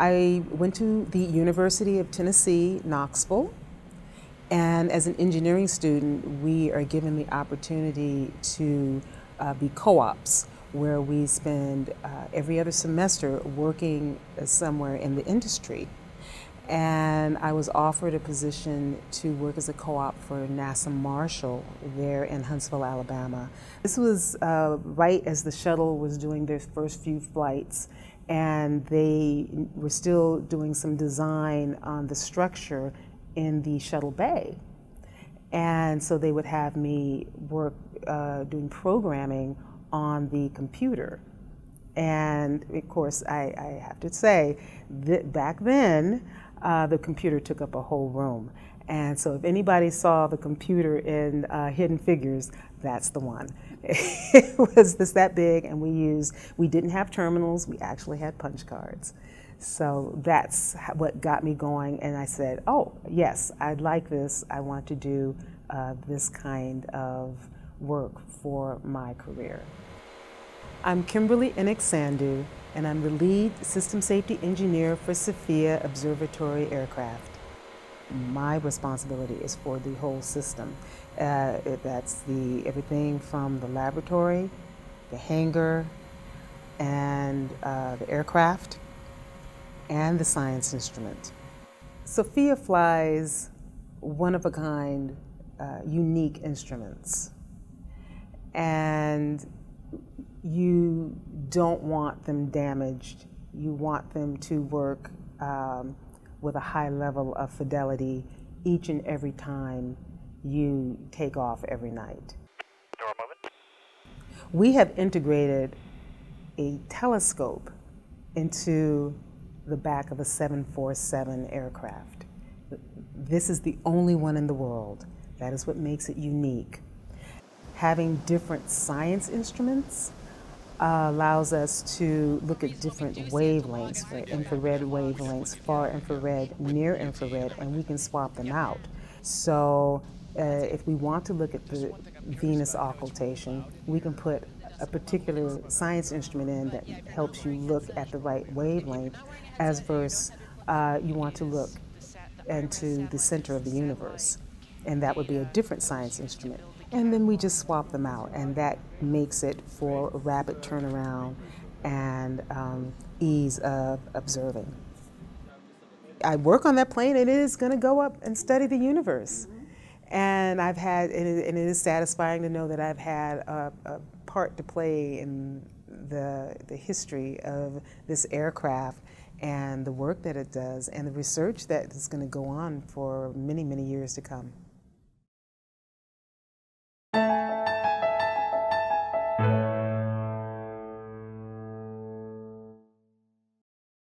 I went to the University of Tennessee, Knoxville, and as an engineering student, we are given the opportunity to be co-ops, where we spend every other semester working somewhere in the industry. And I was offered a position to work as a co-op for NASA Marshall there in Huntsville, Alabama. This was right as the shuttle was doing their first few flights, and they were still doing some design on the structure in the shuttle bay. And so they would have me work doing programming on the computer. And of course, I have to say that back then, the computer took up a whole room. And so if anybody saw the computer in Hidden Figures, that's the one. It was that big, and we didn't have terminals, we actually had punch cards. So that's what got me going, and I said, oh, yes, I'd like this. I want to do this kind of work for my career. I'm Kimberly Ennix-Sandhu, and I'm the lead system safety engineer for SOFIA Observatory aircraft. My responsibility is for the whole system. That's everything from the laboratory, the hangar, and the aircraft, and the science instrument. SOFIA flies one-of-a-kind, unique instruments. And you don't want them damaged. You want them to work with a high level of fidelity each and every time you take off every night. We have integrated a telescope into the back of a 747 aircraft. This is the only one in the world. That is what makes it unique. Having different science instruments allows us to look at different wavelengths, for infrared wavelengths, far infrared, near infrared, and we can swap them out. So if we want to look at the Venus occultation, we can put a particular science instrument in that helps you look at the right wavelength, as versus you want to look into the center of the universe, and that would be a different science instrument. And then we just swap them out, and that makes it for a rapid turnaround and ease of observing. I work on that plane, and it is going to go up and study the universe. And it is satisfying to know that I've had a part to play in the history of this aircraft and the work that it does and the research that is going to go on for many, many years to come.